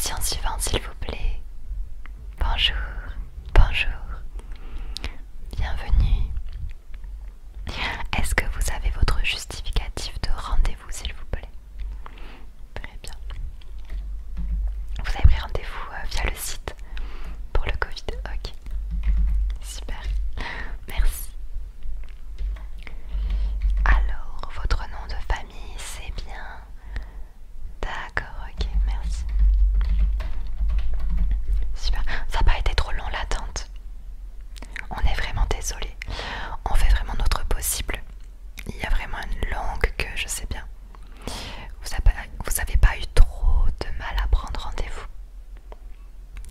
Patient suivant, s'il vous plaît. Bonjour, bonjour. Bienvenue. Est-ce que vous avez votre justificatif de rendez-vous, s'il vous plaît? Très bien. Vous avez pris rendez-vous via le site pour le Covid? Ok. Super. Merci. Alors, votre nom de famille, c'est bien... D'accord, ok, merci. Super. Ça n'a pas été trop long l'attente. On est vraiment désolé. On fait vraiment notre possible. Il y a vraiment une longue queue, je sais bien. Vous avez pas eu trop de mal à prendre rendez-vous?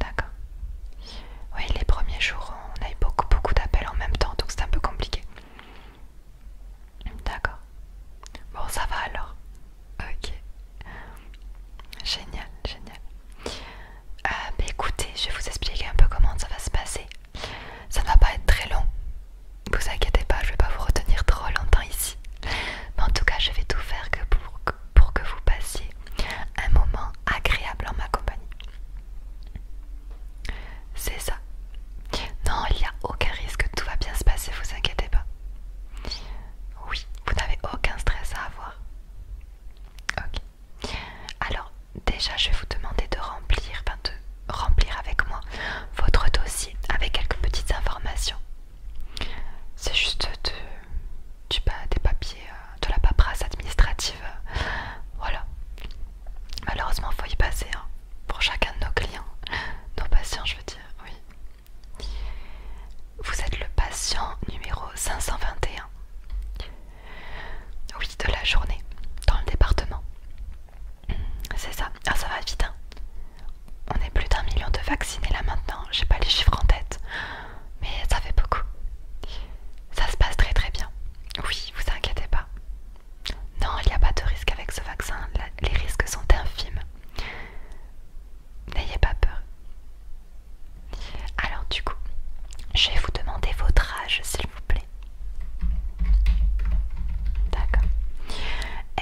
D'accord. Oui, les premiers jours, on a eu beaucoup d'appels en même temps, donc c'est un peu compliqué. D'accord. Bon, ça va alors. Ok. Génial, génial. Bah écoutez, je vais vous expliquer un peu comment ça va se passer. Ça ne va pas être très long. Vous inquiétez pas, je vais pas vous retenir trop longtemps ici. Mais en tout cas, je vais tout faire pour que vous passiez un moment agréable en ma compagnie. C'est ça. Non, il n'y a aucun risque, tout va bien se passer, vous inquiétez pas. Oui, vous n'avez aucun stress à avoir. Ok. Alors, déjà, je vais vous demander de remplir avec moi votre dossier avec quelques petites informations. C'est juste des papiers, de la paperasse administrative. Voilà. Malheureusement, il faut y passer hein, pour chacun de nos clients, nos patients, je veux dire, oui. Vous êtes le patient numéro 521. Oui, de la journée, dans le département. C'est ça. Ah, ça va vite, hein. On est plus d'1 million de vaccinés là maintenant. J'ai pas les chiffres en tête, mais ça fait beaucoup. Ça se passe très bien. Oui, vous inquiétez pas. Non, il n'y a pas de risque avec ce vaccin. Les risques sont infimes. N'ayez pas peur. Alors du coup, je vais vous demander votre âge, s'il vous plaît. D'accord.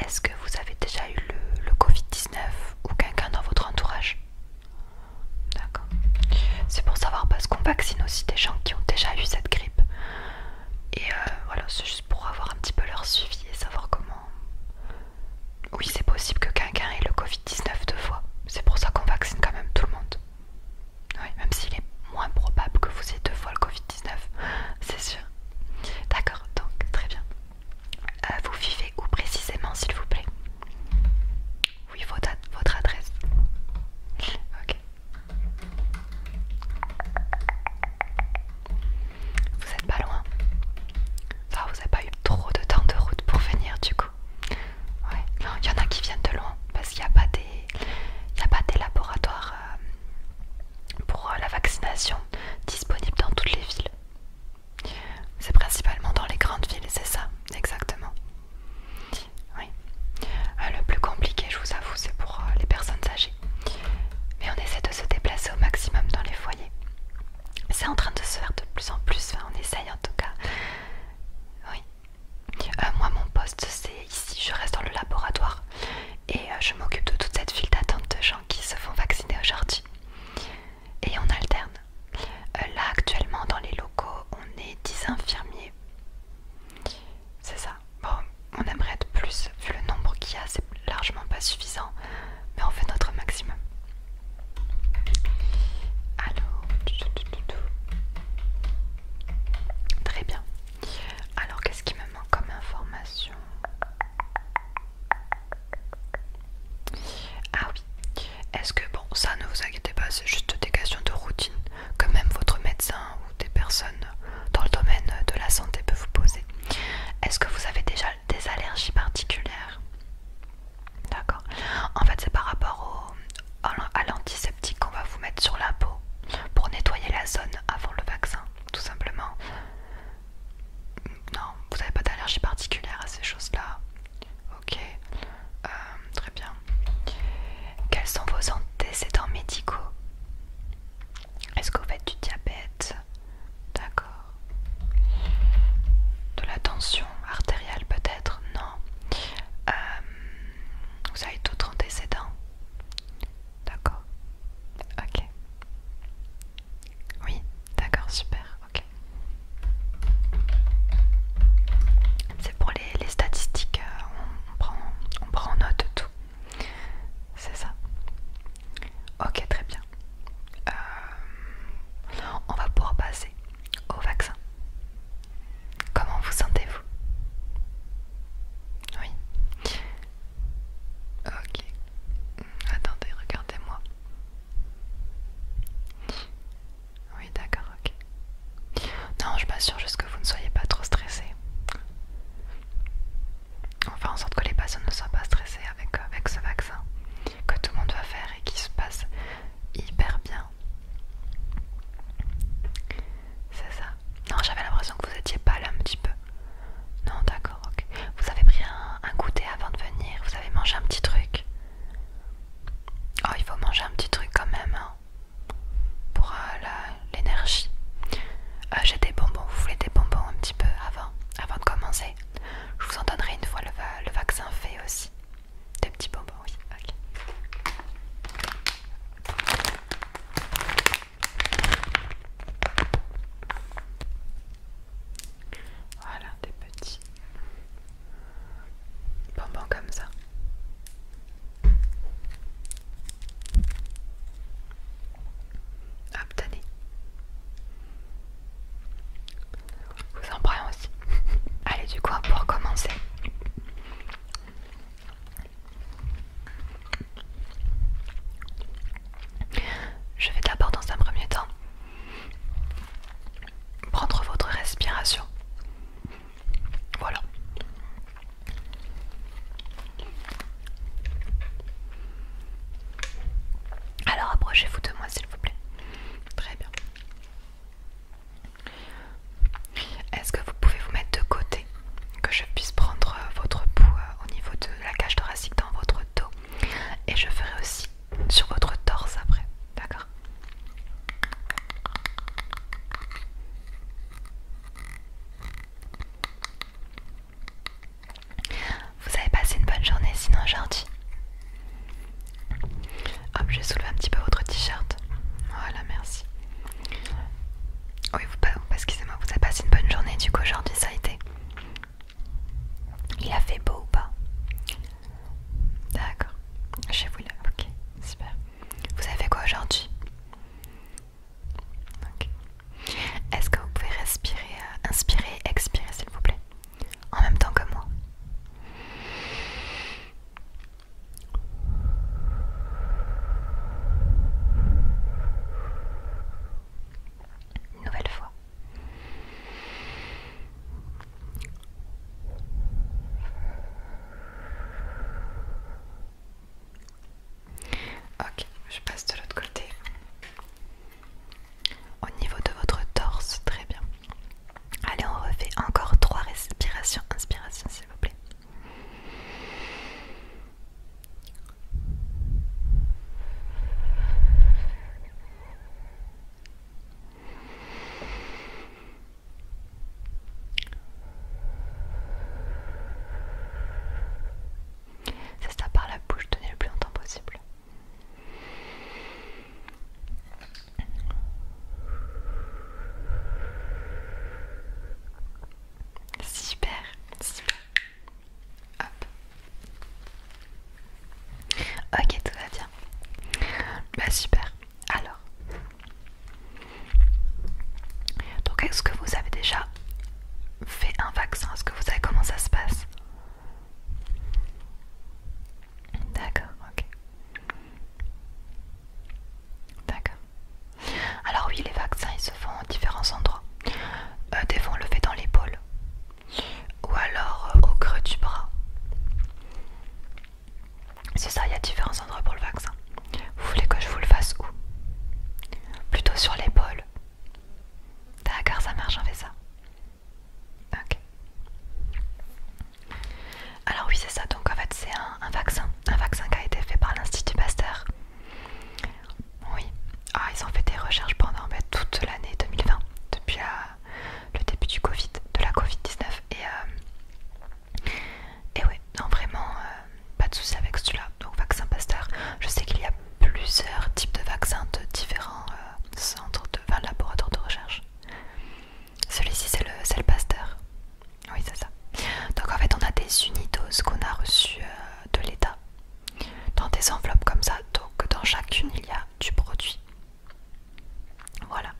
Est-ce que vous avez déjà eu le Covid-19 ou quelqu'un dans votre entourage? D'accord. C'est pour savoir parce qu'on vaccine aussi des gens qui ont déjà eu cette grippe. Et voilà, c'est juste pour avoir un petit peu leur suivi et savoir comment... Oui, c'est possible que quelqu'un ait le Covid-19 deux fois. C'est pour ça qu'on vaccine quand même tout le monde. Oui, même s'il est moins probable que vous ayez deux fois le Covid-19, c'est sûr. D'accord, donc très bien. Vous vivez où précisément, s'il vous plaît? Oui, votre adresse. Ok. Vous êtes pas loin. Ça, vous n'avez pas eu trop de temps de route pour venir du coup. Ouais. Il y en a qui viennent de loin parce qu'il n'y a pas des laboratoires pour la vaccination disponibles dans toutes les villes. C'est principalement dans les grandes villes, c'est ça, exactement. Oui. Le plus compliqué, je vous avoue, c'est pour les personnes âgées. Mais on essaie de se déplacer au maximum dans les foyers. C'est en train de se faire de plus en plus, enfin, on essaye en tout cas. Oui. Moi, mon poste, c'est ici, je reste dans le laboratoire et je m'occupe de toute cette file d'attente de gens qui se font vacciner aujourd'hui. Et on alterne. Là, actuellement, dans les locaux, on est 10 infirmiers. C'est ça. Bon, on aimerait être plus, vu le nombre qu'il y a, c'est largement pas suffisant, mais on fait notre maximum. Alors, très bien. Alors, qu'est-ce qui me manque comme information? Ah oui. Est-ce que, bon, ça ne vous inquiétez pas, c'est juste des questions de routine que même votre médecin ou des personnes dans le domaine de la santé peuvent vous poser. Est-ce que vous avez déjà des allergies particulières? D'accord. En fait, c'est par rapport à l'antiseptique qu'on va vous mettre sur la peau pour nettoyer la zone avant le vaccin, tout simplement. Non, vous n'avez pas d'allergie particulière à ces choses-là. Ok, très bien. Quels sont vos antécédents médicaux? Est-ce que vous faites du diabète? D'accord. Ok, tout va bien. Bah super. Alors, donc est-ce que vous avez déjà fait un vaccin? Est-ce que vous savez comment ça se passe? D'accord, ok. D'accord. Alors oui, les vaccins, ils se font en différents endroits. Des fois, on le fait dans l'épaule. Ou alors au creux du bras. C'est ça, il y a différents endroits pour le vaccin. Vous voulez que je vous le fasse où? Plutôt sur l'épaule. D'accord, ça marche, on fait ça. Ok. Alors oui, c'est ça. Donc en fait, c'est un vaccin. Un vaccin qui a été fait par l'Institut Pasteur. Oui. Ah, ils ont fait des recherches pendant toute l'année 2020. Depuis le début du Covid, de la Covid-19. Et ouais, non vraiment, pas de souci avec celui-là. Donc vaccin Pasteur. Je sais qu'il y a plusieurs types de vaccins de différents centres, laboratoires de recherche. Celui-ci c'est le Pasteur. Oui, c'est ça. Donc en fait, on a des unidoses qu'on a reçues de l'État dans des enveloppes comme ça. Donc dans chacune, il y a du produit. Voilà.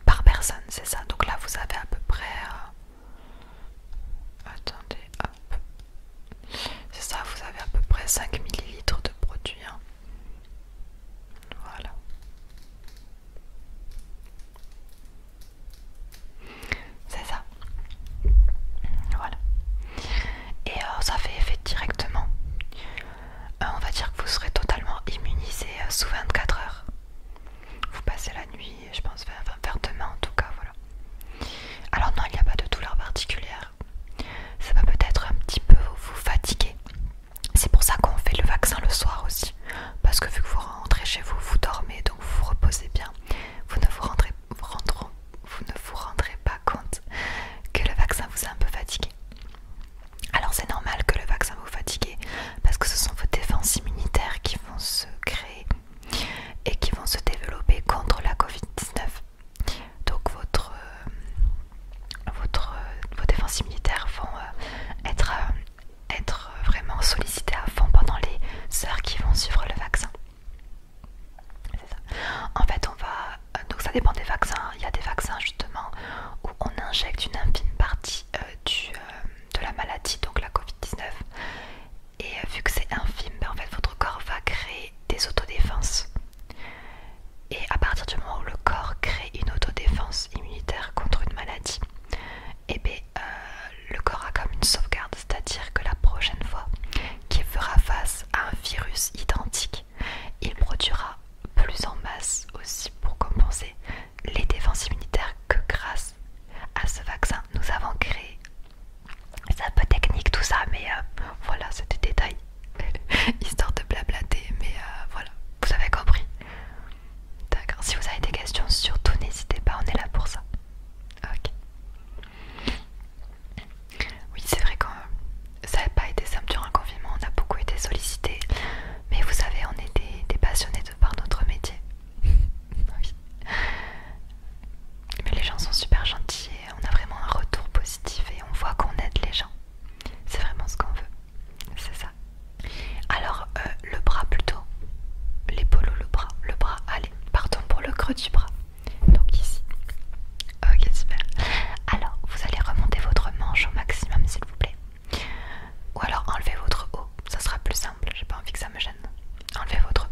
Par personne, c'est ça. Donc là, vous avez à peu près... attendez, hop. C'est ça, vous avez à peu près 5 millilitres de produit. Hein. Voilà. C'est ça. Voilà. Et ça fait effet directement. On va dire que vous serez totalement immunisé sous 24 heures. Vous passez la nuit, je pense vers demain en tout cas, voilà. Alors non, il n'y a pas de douleur particulière. Ça va peut-être un petit peu vous fatiguer. C'est pour ça qu'on fait le vaccin le soir aussi. Parce que vu que vous rentrez chez vous, vous dormez, donc vous vous reposez bien. Vous ne vous rendrez pas compte que le vaccin vous a un peu fatigué. Alors c'est normal que le vaccin vous fatigue parce que ce sont vos défenses immunitaires qui vont se créer et qui vont se développer contre la Covid-19. Donc vos défenses immunitaires vont être vraiment sollicitées à fond pendant les heures qui vont suivre le vaccin. C'est ça. En fait, donc ça dépend des vaccins. Il y a des vaccins justement où on injecte une infime partie de la maladie, donc la Covid-19. Et vu que c'est infime, en fait, votre corps va créer des autodéfenses. Et à partir du moment où le corps crée une autodéfense immunitaire contre une maladie, et bien le corps a comme une sauvegarde, c'est-à-dire que la prochaine fois qu'il fera face à un virus identique, il produira plus en masse aussi pour compenser les défenses immunitaires que grâce à ce vaccin nous avons créé. C'est un peu technique tout ça, mais voilà, c'est des détails histoire de blablater, mais voilà, vous avez compris. D'accord, si vous avez des questions, surtout n'hésitez pas, on est là pour ça. Ok. Oui, c'est vrai que ça n'a pas été simple durant le confinement, on a beaucoup été sollicités, mais vous savez, on est des passionnés de par notre métier. Oui. Mais les gens sont super gentils et on a vraiment un retour positif et on voit qu'on aide les gens. C'est vraiment ce qu'on veut, c'est ça. Alors, le bras plutôt, l'épaule ou le bras? Le bras, allez, partons pour le creux du bras. Donc ici. Ok, super. Alors, vous allez remonter votre manche au maximum, s'il vous plaît. Ou alors enlevez votre haut, ça sera plus simple, j'ai pas envie que ça me gêne. Enlevez votre haut.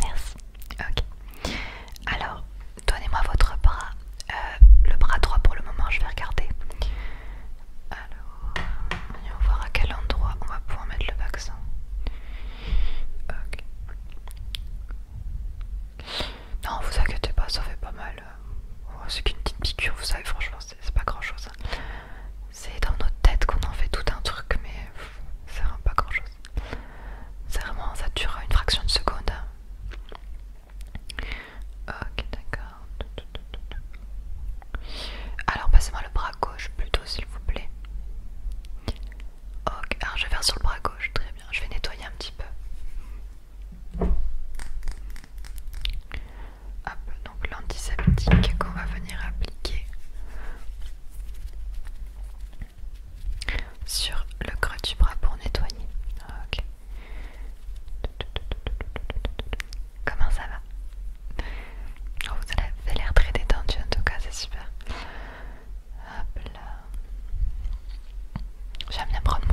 Merci. Ok. Alors, donnez-moi votre bras. Le bras droit pour le moment, je vais regarder. Alors, voyons voir à quel endroit on va pouvoir mettre le vaccin. Ok. Non, vous inquiétez pas, ça fait pas mal. C'est qu'une petite piqûre, vous savez, franchement, c'est pas grand chose. C'est dans notre tête qu'on en fait tout un truc, mais c'est vraiment pas grand chose. C'est vraiment, ça dure une fraction de seconde. Ok, d'accord. Alors, passez-moi le bras j'aime bien prendre